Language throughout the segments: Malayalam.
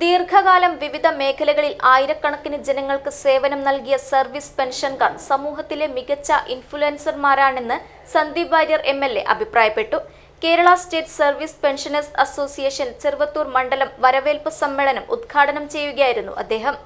ദീർഘകാലം വിവിധ മേഖലകളിൽ ആയിരക്കണക്കിന് ജനങ്ങൾക്ക് സേവനം നൽകിയ സർവീസ് പെൻഷൻകാർ സമൂഹത്തിലെ മികച്ച ഇൻഫ്ലുവൻസർമാരാണെന്ന് സന്ദീപ് വാര്യർ MLA അഭിപ്രായപ്പെട്ടു. Kerala state service pensioners association Cheruvathur മണ്ഡലം വരവേൽപ്പ് സമ്മേളനം ഉദ്ഘാടനം ചെയ്യുകയായിരുന്നു അദ്ദേഹം.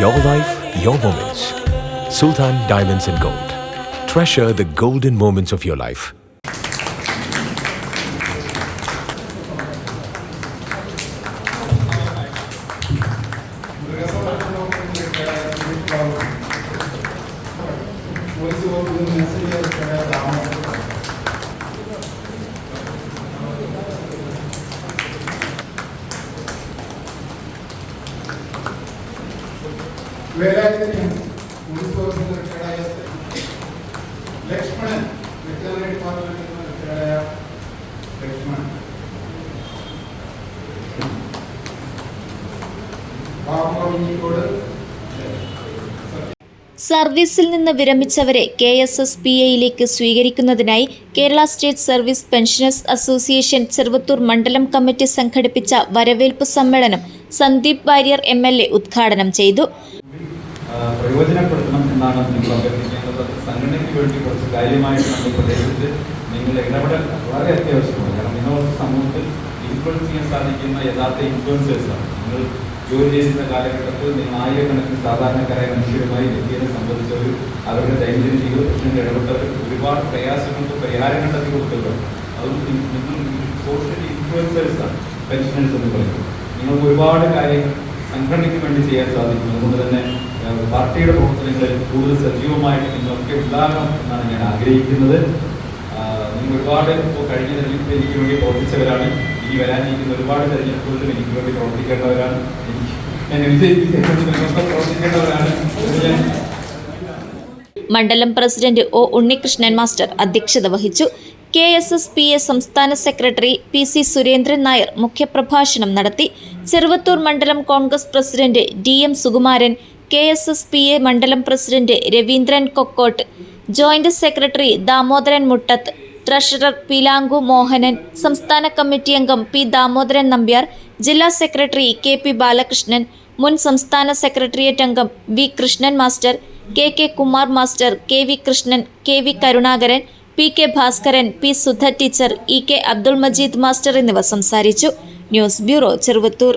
Your life, your moments. Sultan Diamonds and Gold. Treasure the golden moments of your life. Lakshmanan veterinary ഡിപ്പാർട്ട്മെന്റിൽ നിന്ന് റിട്ടയർഡായ ലക്ഷ്മണൻ സർവീസിൽ നിന്ന് വിരമിച്ചവരെ KSSPAയിലേക്ക് സ്വീകരിക്കുന്നതിനായി Kerala state service pensioners association Cheruvathur മണ്ഡലം കമ്മിറ്റി സംഘടിപ്പിച്ച വരവേൽപ്പ് സമ്മേളനം സന്ദീപ് വാര്യർ MLA ഉദ്ഘാടനം ചെയ്തു. പ്രയോജനപ്പെടുത്തണം എന്നാണ് നിങ്ങൾ അഭ്യർത്ഥിക്കുന്നത്. സംഘടനയ്ക്ക് വേണ്ടി കുറച്ച് കാര്യമായിട്ട് നമ്മുടെ പ്രദേശത്ത് നിങ്ങളുടെ ഇടപെടൽ വളരെ അത്യാവശ്യമാണ്. കാരണം നിങ്ങൾ സമൂഹത്തിൽ ഇൻഫ്ലുവൻസ് ചെയ്യാൻ സാധിക്കുന്ന യഥാർത്ഥ ഇൻഫ്ലുവൻസേഴ്സാണ്. നിങ്ങൾ ജോലി ചെയ്യുന്ന കാലഘട്ടത്തിൽ നിങ്ങൾ ആയിരക്കണക്കിന് സാധാരണക്കാരായ മനുഷ്യരുമായി വ്യക്തിയെ സംബന്ധിച്ചവർ അവരുടെ ദൈനംദിന ജീവിതത്തിൽ ഇടപെട്ടവർ ഒരുപാട് പ്രയാസങ്ങൾക്ക് പരിഹാരം കണ്ടെത്തി കൊടുത്തവർ. അതുകൊണ്ട് നിങ്ങൾ സോഷ്യൽ ഇൻഫ്ലുവൻസേഴ്സാണ് പെൻഷനേഴ്സ് എന്ന് പറയുന്നത്. നിങ്ങൾക്ക് ഒരുപാട് കാര്യങ്ങൾ സംഘടനയ്ക്ക് വേണ്ടി ചെയ്യാൻ സാധിക്കും. അതുകൊണ്ട് തന്നെ പാർട്ടിയുടെ പ്രവർത്തനങ്ങളിൽ കൂടുതൽ സജീവമായിട്ട് നിങ്ങളൊക്കെ ഉണ്ടാകണം എന്നാണ് ഞാൻ ആഗ്രഹിക്കുന്നത്. നിങ്ങൾ ഒരുപാട് ഇപ്പോൾ കഴിഞ്ഞ തെരഞ്ഞെടുപ്പിൽ എനിക്ക് വേണ്ടി പ്രവർത്തിച്ചവരാണ്. ഇനി വരാനിരിക്കുന്ന ഒരുപാട് തെരഞ്ഞെടുപ്പുകളിലും എനിക്ക് വേണ്ടി പ്രവർത്തിക്കേണ്ടവരാണ്. എന്നെ വിജയിപ്പിച്ചൊക്കെ പ്രവർത്തിക്കേണ്ടവരാണ്. മണ്ഡലം പ്രസിഡന്റ് O ഉണ്ണികൃഷ്ണൻ മാസ്റ്റർ അധ്യക്ഷത വഹിച്ചു. KSSPA സംസ്ഥാന സെക്രട്ടറി PC സുരേന്ദ്രൻ നായർ മുഖ്യപ്രഭാഷണം നടത്തി. ചെറുവത്തൂർ മണ്ഡലം Congress president DM Sukumaran, KSSPA മണ്ഡലം president Raveendran Kokkott, joint secretary Damodaran Muttath, treasurer Peelanku Mohanan, സംസ്ഥാന കമ്മിറ്റി അംഗം P ദാമോദരൻ നമ്പ്യാർ, ജില്ലാ സെക്രട്ടറി KP ബാലകൃഷ്ണൻ, മുൻ സംസ്ഥാന സെക്രട്ടേറിയറ്റ് അംഗം V Krishnan master, KK Kumar master, KV Krishnan, KV Karunakaran, PK Bhaskaran, P Sudha teacher, EK Abdul Majeed master എന്നിവർ സംസാരിച്ചു. News bureau Cheruvathur.